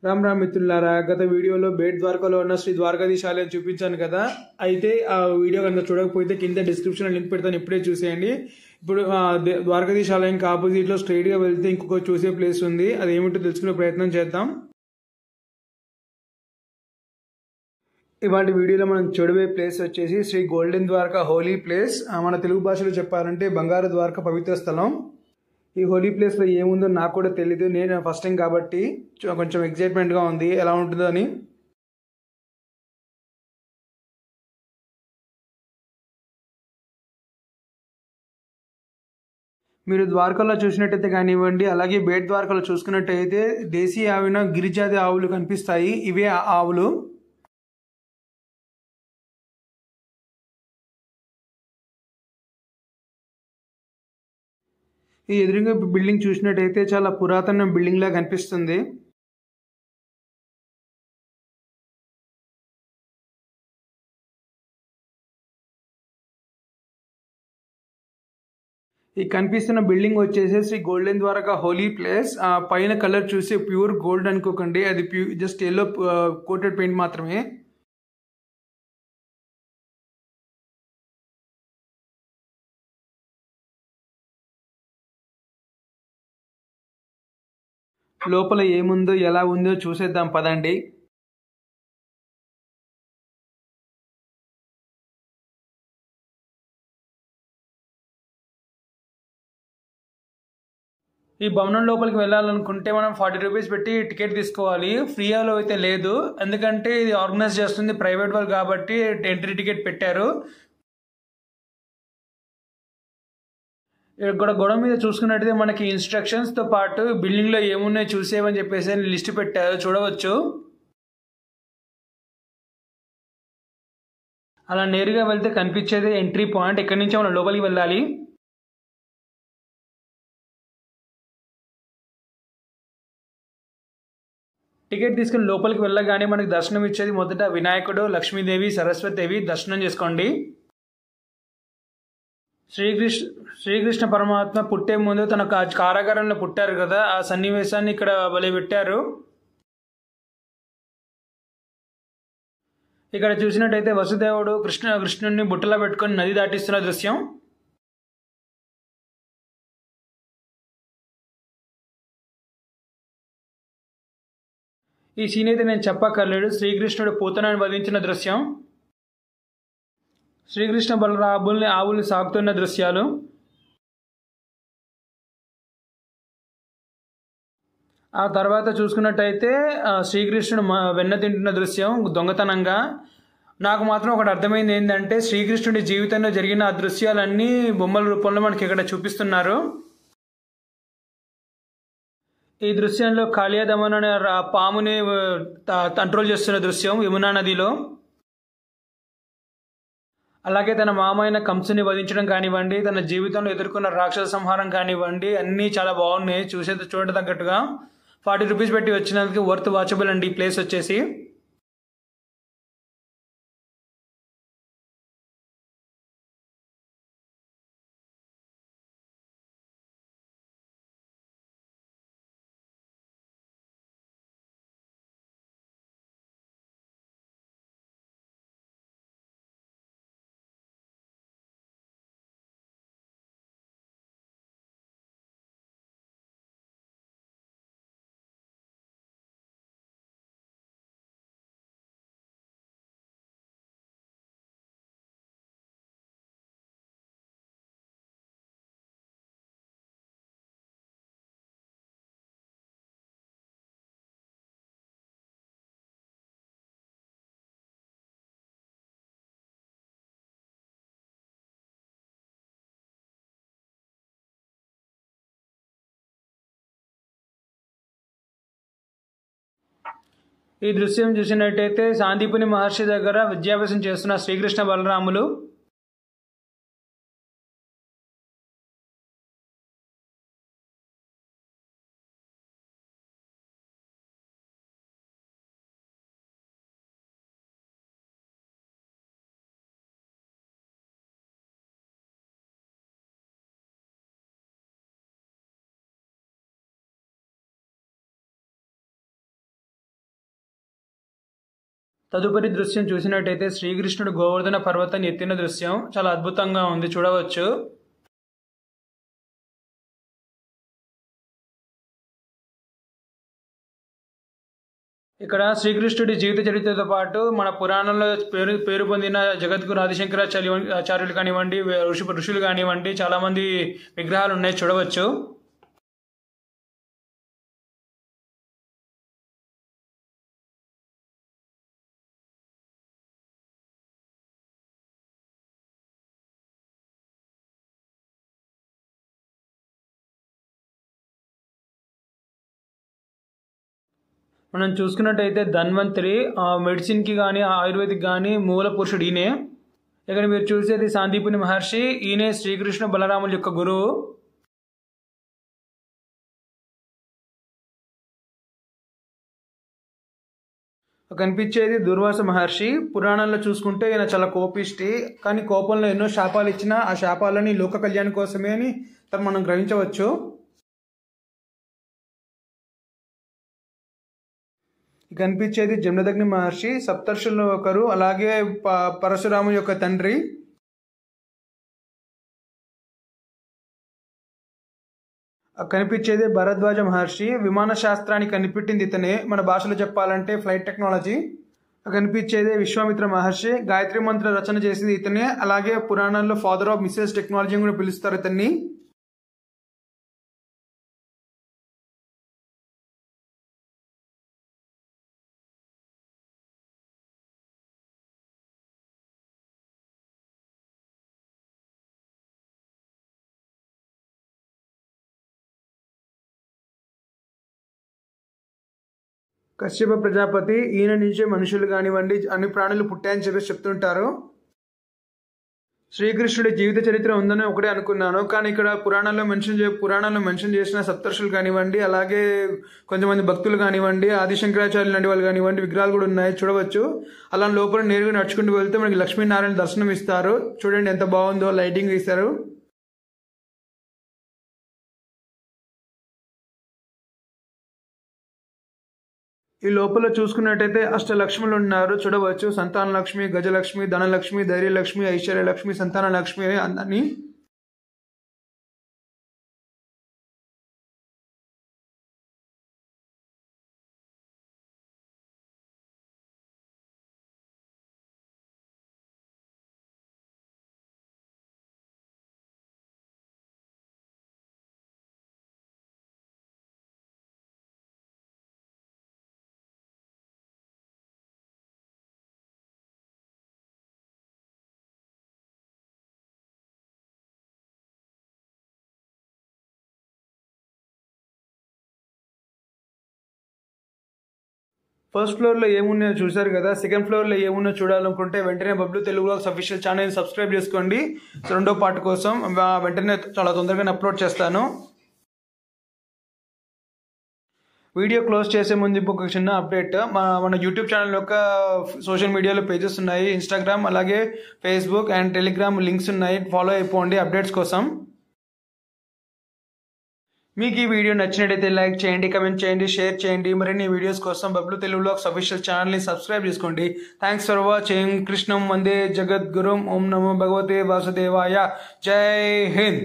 రామ్ రామ్ మిత్రులారా, గత వీడియోలో బేట్ ద్వారకాలో ఉన్న శ్రీ ద్వారకాధీశ ఆలయం చూపించాను కదా. అయితే ఆ వీడియో కనుక చూడకపోతే కింద డిస్క్రిప్షన్ లింక్ పెడతాను, ఇప్పుడే చూసేయండి. ఇప్పుడు ద్వారకాధీశ ఆలయంకి ఆపోజిట్ లో స్ట్రైట్ గా వెళ్తే ఇంకొక చూసే ప్లేస్ ఉంది. అది ఏమిటో తెలుసుకునే ప్రయత్నం చేద్దాం. ఇవాటి వీడియోలో మనం చూడబోయే ప్లేస్ వచ్చేసి Shri golden Dwaraka holy place. మన తెలుగు భాషలో చెప్పాలంటే బంగారు ద్వారక పవిత్ర స్థలం. ఈ హోలీ ప్లేస్లో ఏముందో నాకు కూడా తెలీదు, నేను ఫస్ట్ టైం కాబట్టి కొంచెం ఎక్సైట్మెంట్గా ఉంది ఎలా ఉంటుందో అని. మీరు ద్వారకలో చూసినట్టయితే కానివ్వండి, అలాగే బేట్ ద్వారకలో చూసుకున్నట్టయితే దేశీయ ఆవిన గిరిజాతి ఆవులు కనిపిస్తాయి. ఇవే ఆవులు. ఈ ఎదురుగా బిల్డింగ్ చూసినట్టయితే చాలా పురాతన బిల్డింగ్ లా కనిపిస్తుంది. ఈ కనిపిస్తున్న బిల్డింగ్ వచ్చేసి Shri golden Dwaraka holy place. పైన కలర్ చూసి ప్యూర్ గోల్డ్ అనుకోకండి, అది జస్ట్ ఎల్లో కోటెడ్ పెయింట్ మాత్రమే. లోపల ఏముందో ఎలా ఉందో చూసేద్దాం పదండి. ఈ భవనం లోపలికి వెళ్ళాలనుకుంటే మనం 40 రూపీస్ పెట్టి టికెట్ తీసుకోవాలి. ఫ్రీలో అయితే లేదు, ఎందుకంటే ఇది ఆర్గనైజ్ చేస్తుంది ప్రైవేట్ వాళ్ళు కాబట్టి ఎంట్రీ టికెట్ పెట్టారు. ఇక్కడ గొడవ మీద చూసుకున్నట్టయితే మనకి ఇన్స్ట్రక్షన్స్తో పాటు బిల్డింగ్లో ఏమున్నాయో చూసేవని చెప్పేసి లిస్ట్ పెట్టారు, చూడవచ్చు. అలా నేరుగా వెళ్తే కనిపించేది ఎంట్రీ పాయింట్. ఇక్కడి నుంచి మనం లోపలికి వెళ్ళాలి. టికెట్ తీసుకుని లోపలికి వెళ్ళగానే మనకి దర్శనం ఇచ్చేది మొదట వినాయకుడు, లక్ష్మీదేవి, సరస్వతిదేవి. దర్శనం చేసుకోండి. శ్రీకృష్ణ పరమాత్మ పుట్టే ముందు తన కారాగారంలో పుట్టారు కదా, ఆ సన్నివేశాన్ని ఇక్కడ భలే పెట్టారు. ఇక్కడ చూసినట్టయితే వసుదేవుడు కృష్ణుడిని బుట్టలో పెట్టుకొని నది దాటిస్తున్న దృశ్యం. ఈ సీన్ అయితే నేను చెప్పక్కర్లేదు, శ్రీకృష్ణుడు పూతనని వధించిన దృశ్యం. శ్రీకృష్ణ బలరాముల్ని ఆవుల్ని సాగుతున్న దృశ్యాలు. ఆ తర్వాత చూసుకున్నట్టయితే శ్రీకృష్ణుడు వెన్న తింటున్న దృశ్యం దొంగతనంగా. నాకు మాత్రం ఒకటి అర్థమైంది ఏంటంటే, శ్రీకృష్ణుడి జీవితంలో జరిగిన ఆ దృశ్యాలన్నీ బొమ్మల రూపంలో మనకి ఇక్కడ చూపిస్తున్నారు. ఈ దృశ్యంలో కాళియాదమన్ అనే పాముని కంట్రోల్ చేస్తున్న దృశ్యం యమునా నదిలో. అలాగే తన మామైన కంసుని వధించడం కానివ్వండి, తన జీవితంలో ఎదుర్కొన్న రాక్షస సంహారం కానివ్వండి, అన్నీ చాలా బాగున్నాయి. చూడదగ్గట్టుగా 40 రూపీస్ పెట్టి వచ్చినందుకు వర్త్ వాచబుల్ అండి ఈ ప్లేస్ వచ్చేసి. ఈ దృశ్యం చూసినట్టయితే సాందీపుని మహర్షి దగ్గర విద్యాభ్యాసం చేస్తున్న శ్రీకృష్ణ బలరాములు. తదుపరి దృశ్యం చూసినట్టయితే శ్రీకృష్ణుడు గోవర్ధన పర్వతాన్ని ఎత్తిన దృశ్యం చాలా అద్భుతంగా ఉంది, చూడవచ్చు. ఇక్కడ శ్రీకృష్ణుడి జీవిత చరిత్రతో పాటు మన పురాణంలో పేరు పొందిన జగద్గురు ఆదిశంకరాచార్యులు కానివ్వండి, ఋషులు కానివ్వండి, చాలా మంది విగ్రహాలు ఉన్నాయి, చూడవచ్చు. మనం చూసుకున్నట్టయితే ధన్వంతరి మెడిసిన్కి కానీ ఆయుర్వేదిక్ కానీ మూల పురుషుడు ఈయనే. ఇక్కడ మీరు చూసేది సాందీపుని మహర్షి, ఈయనే శ్రీకృష్ణ బలరాముల యొక్క గురువు. కనిపించేది దుర్వాస మహర్షి. పురాణాల్లో చూసుకుంటే ఈయన చాలా కోపిష్టి, కానీ కోపంలో ఎన్నో శాపాలు ఇచ్చినా ఆ శాపాలని లోక కళ్యాణం కోసమే అని మనం గ్రహించవచ్చు. కనిపించేది జమదగ్ని మహర్షి, సప్తర్షుల్లో ఒకరు, అలాగే పరశురాము యొక్క తండ్రి. కనిపించేది భరద్వాజ మహర్షి, విమాన శాస్త్రాన్ని కనిపెట్టింది ఇతనే, మన భాషలో చెప్పాలంటే ఫ్లైట్ టెక్నాలజీ. కనిపించేది విశ్వామిత్ర మహర్షి, గాయత్రి మంత్ర రచన చేసింది ఇతనే, అలాగే పురాణాల్లో ఫాదర్ ఆఫ్ మిస్సెస్ టెక్నాలజీ కూడా పిలుస్తారు ఇతన్ని. కశ్యప ప్రజాపతి, ఈయన నుంచే మనుషులు కానివ్వండి అన్ని ప్రాణులు పుట్టాయని చెప్పేసి చెప్తుంటారు. శ్రీకృష్ణుడి జీవిత చరిత్ర ఉందని ఒకటే అనుకున్నాను, కానీ ఇక్కడ పురాణాల్లో మెన్షన్ చేసిన సప్తర్షులు కానివ్వండి, అలాగే కొంతమంది భక్తులు కానివ్వండి, ఆదిశంకరాచార్యులు లాంటి వాళ్ళు కానివ్వండి విగ్రహాలు కూడా ఉన్నాయి, చూడవచ్చు. అలా లోపల నేరుగా నడుచుకుంటూ వెళ్తే మనకి లక్ష్మీనారాయణ దర్శనం ఇస్తారు. చూడండి ఎంత బాగుందో, లైటింగ్ ఇస్తారు. ఈ లోపల చూసుకున్నట్టయితే అష్టలక్ష్ములు ఉన్నారు, చూడవచ్చు. సంతాన లక్ష్మి, గజలక్ష్మి, ధనలక్ష్మి, ధైర్యలక్ష్మి, ఐశ్వర్యలక్ష్మి, సంతాన లక్ష్మి అని. ఫస్ట్ ఫ్లోర్లో ఏమున్నాయో చూశారు కదా, సెకండ్ ఫ్లోర్లో ఏమున్నాయో చూడాలనుకుంటే వెంటనే బబ్లు తెలుగు వ్లాగ్స్ అఫీషియల్ ఛానల్ని సబ్స్క్రైబ్ చేసుకోండి. రెండో పార్ట్ కోసం వెంటనే చాలా తొందరగా అప్లోడ్ చేస్తాను. వీడియో క్లోజ్ చేసే ముందు ఇంకొక చిన్న అప్డేట్. మన యూట్యూబ్ ఛానల్ యొక్క సోషల్ మీడియాలో పేజెస్ ఉన్నాయి, ఇన్స్టాగ్రామ్ అలాగే ఫేస్బుక్ అండ్ టెలిగ్రామ్ లింక్స్ ఉన్నాయి, ఫాలో అయిపోండి అప్డేట్స్ కోసం. మీకు ఈ వీడియో నచ్చినట్టయితే లైక్ చేయండి, కమెంట్ చేయండి, షేర్ చేయండి. మరిన్ని వీడియోస్ కోసం బబ్లు తెలుగు వ్లాగ్స్ అఫీషియల్ ఛానల్ని సబ్స్క్రైబ్ చేసుకోండి. Thanks for watching. కృష్ణం వందే జగద్గురుం. ఓం నమో భగవతే వాసుదేవాయ. జై హింద్.